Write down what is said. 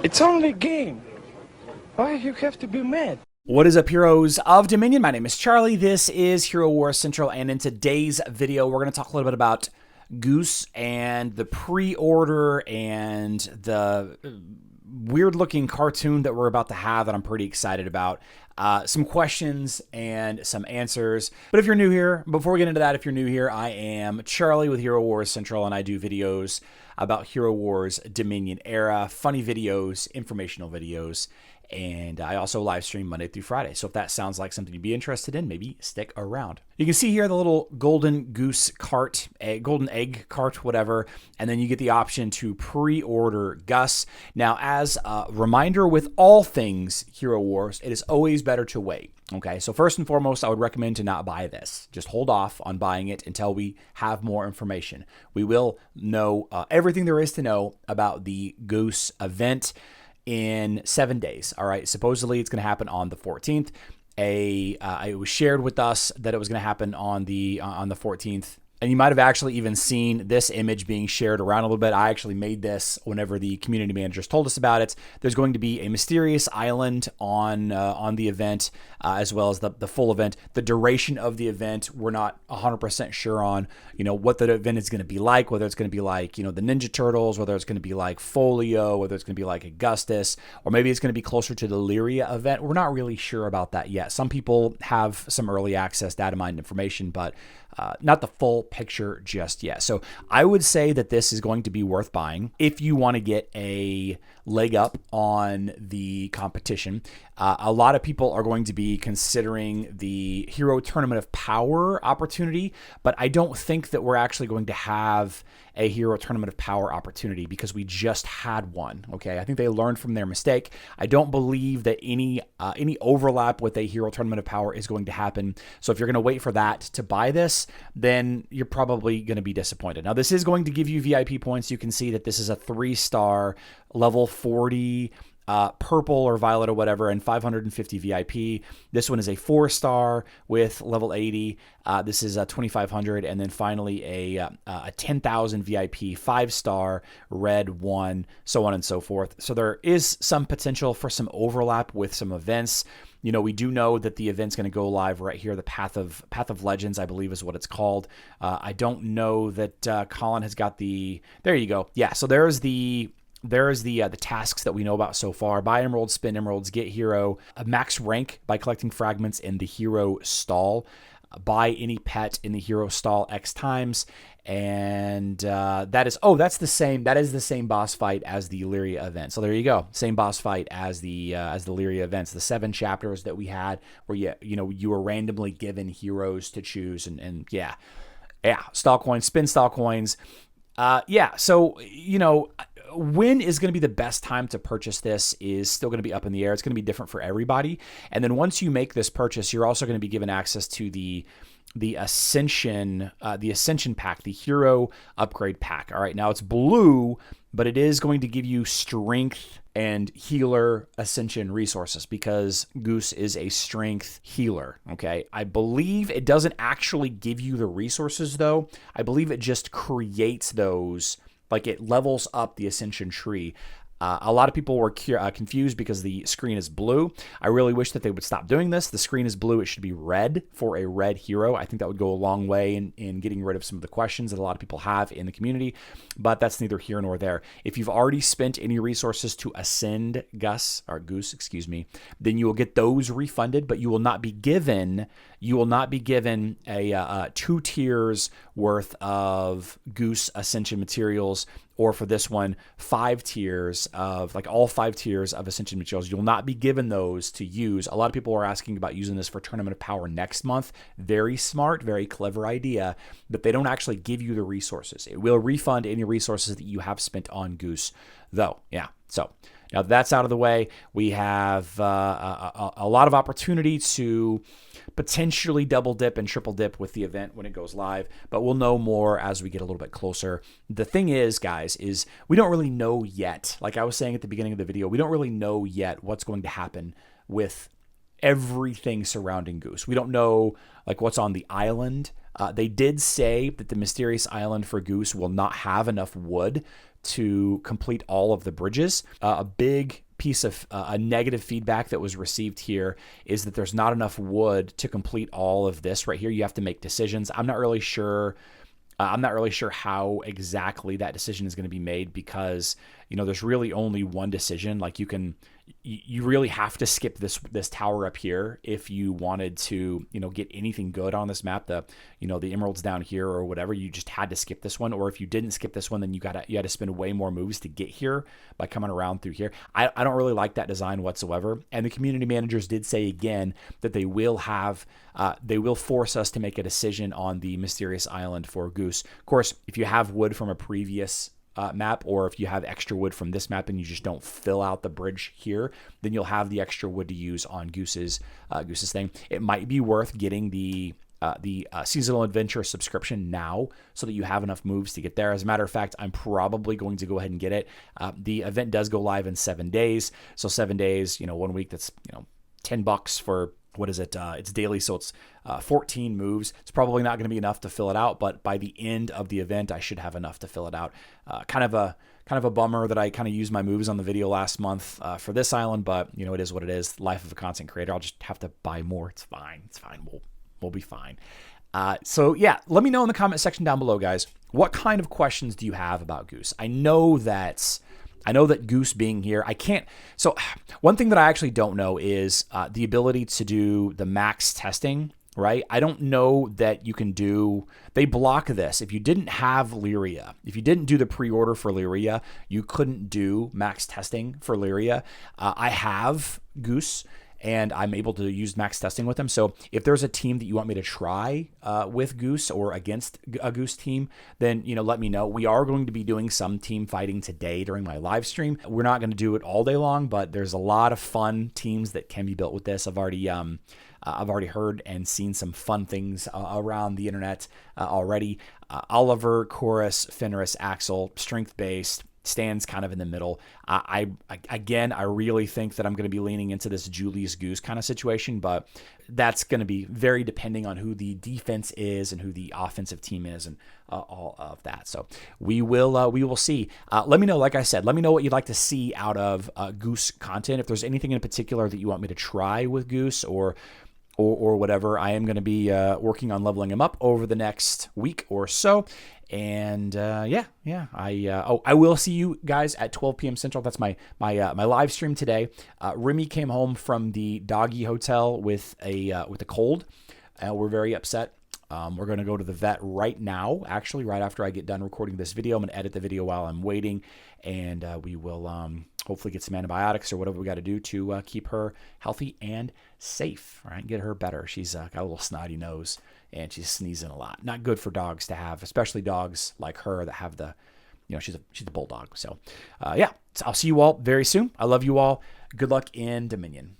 It's only a game. Why you have to be mad? What is up, heroes of Dominion? My name is Charlie. This is Hero Wars Central, and in today's video, we're going to talk a little bit about Guus and the pre-order and the weird-looking cartoon that we're about to have that I'm pretty excited about. Some questions and some answers. But if you're new here, before we get into that, if you're new here, I am Charlie with Hero Wars Central, and I do videos about Hero Wars Dominion era, funny videos, informational videos, and I also live stream Monday through Friday. So if that sounds like something you'd be interested in, maybe stick around. You can see here the little golden goose cart, golden egg cart, whatever. And then you get the option to pre-order Guus. Now, as a reminder with all things Hero Wars, it is always better to wait. Okay, so first and foremost, I would recommend to not buy this. Just hold off on buying it until we have more information. We will know everything there is to know about the Guus event in 7 days. All right. Supposedly it's going to happen on the 14th. It was shared with us that it was going to happen on the 14th. And you might have actually even seen this image being shared around a little bit. I actually made this whenever the community managers told us about it. There's going to be a mysterious island on the event, as well as the full event. The duration of the event, we're not 100% sure on, what the event is going to be like, whether it's going to be like, the Ninja Turtles, whether it's going to be like Folio, whether it's going to be like Augustus, or maybe it's going to be closer to the Lyria event. We're not really sure about that yet. Some people have some early access data mined information, but not the full picture just yet. So I would say that this is going to be worth buying if you want to get a leg up on the competition. A lot of people are going to be considering the Hero Tournament of Power opportunity, but I don't think that we're actually going to have a Hero Tournament of Power opportunity because we just had one. Okay, I think they learned from their mistake. I don't believe that any overlap with a Hero Tournament of Power is going to happen. So if you're going to wait for that to buy this, then you're probably going to be disappointed. Now, this is going to give you VIP points. You can see that this is a 3-star level 40 purple or violet or whatever, and 550 VIP. This one is a 4-star with level 80. This is a 2500, and then finally a 10,000 VIP 5-star red 1, so on and so forth. So there is some potential for some overlap with some events. We do know that the event's going to go live right here. The Path of Legends, I believe, is what it's called. I don't know that Colin has got the. There you go. Yeah. So there's the tasks that we know about so far. Buy emeralds, spin emeralds, get hero, max rank by collecting fragments in the hero stall. Buy any pet in the hero stall X times. And that is the same boss fight as the Lyria event. So there you go. Same boss fight as the Lyria events. The 7 chapters that we had where you were randomly given heroes to choose and stall coins, spin stall coins. So when is going to be the best time to purchase this is still going to be up in the air. It's going to be different for everybody. And then once you make this purchase, you're also going to be given access to the Ascension pack, the hero upgrade pack. All right. Now it's blue, but it is going to give you strength and healer Ascension resources because Guus is a strength healer. Okay. I believe it doesn't actually give you the resources though. I believe it just creates those. Like it levels up the Ascension tree. A lot of people were confused because the screen is blue. I really wish that they would stop doing this. The screen is blue. It should be red for a red hero. I think that would go a long way in getting rid of some of the questions that a lot of people have in the community, but that's neither here nor there. If you've already spent any resources to ascend Guus, then you will get those refunded, but you will not be given a 2 tiers worth of Guus Ascension materials, or for this one, 5 tiers of, all 5 tiers of Ascension materials. You'll not be given those to use. A lot of people are asking about using this for Tournament of Power next month. Very smart, very clever idea, but they don't actually give you the resources. It will refund any resources that you have spent on Guus, though. Yeah, so now that that's out of the way, we have a lot of opportunity to potentially double dip and triple dip with the event when it goes live, but we'll know more as we get a little bit closer. The thing is, guys, is we don't really know yet. Like I was saying at the beginning of the video, we don't really know yet what's going to happen with everything surrounding Guus. We don't know what's on the island. They did say that the mysterious island for Guus will not have enough wood to complete all of the bridges. A big piece of a negative feedback that was received here is that there's not enough wood to complete all of this right here. You have to make decisions. I'm not really sure how exactly that decision is going to be made, because there's really only one decision. Like you really have to skip this tower up here if you wanted to get anything good on this map. The emeralds down here or whatever, you just had to skip this one. Or if you didn't skip this one, then you had to spend way more moves to get here by coming around through here. I don't really like that design whatsoever. And the community managers did say again that they will force us to make a decision on the mysterious island for Guus. Of course, if you have wood from a previous map, or if you have extra wood from this map and you just don't fill out the bridge here, then you'll have the extra wood to use on Guus's thing. It might be worth getting the seasonal adventure subscription now so that you have enough moves to get there. As a matter of fact, I'm probably going to go ahead and get it. The event does go live in 7 days, so 7 days, 1 week, that's $10 for, what is it? It's daily, so it's 14 moves. It's probably not going to be enough to fill it out, but by the end of the event, I should have enough to fill it out. Kind of a bummer that I kind of used my moves on the video last month for this island, but it is what it is. Life of a content creator. I'll just have to buy more. It's fine. We'll be fine. So yeah, let me know in the comment section down below, guys. What kind of questions do you have about Guus? I know that Guus being here, I can't. So one thing that I actually don't know is the ability to do the max testing, right? I don't know that you can do, they block this. If you didn't have Lyria, if you didn't do the pre-order for Lyria, you couldn't do max testing for Lyria. I have Guus, and I'm able to use max testing with them. So if there's a team that you want me to try with Guus or against a Guus team, then let me know. We are going to be doing some team fighting today during my live stream. We're not going to do it all day long, but there's a lot of fun teams that can be built with this. I've already heard and seen some fun things around the internet already. Oliver, Chorus, Fenris, Axel, strength-based, stands kind of in the middle. I really think that I'm going to be leaning into this Julius Guus kind of situation, but that's going to be very depending on who the defense is and who the offensive team is and all of that. So we will see. Let me know, like I said, let me know what you'd like to see out of Guus content. If there's anything in particular that you want me to try with Guus or whatever, I am going to be working on leveling him up over the next week or so. And I will see you guys at 12 p.m. Central. That's my live stream today. Remy came home from the doggy hotel with a cold. We're very upset. We're going to go to the vet right now, actually, right after I get done recording this video. I'm going to edit the video while I'm waiting, and we will hopefully get some antibiotics or whatever we got to do to keep her healthy and safe, right? Get her better. She's got a little snotty nose, and she's sneezing a lot. Not good for dogs to have, especially dogs like her that have the, she's a bulldog. So, I'll see you all very soon. I love you all. Good luck in Dominion.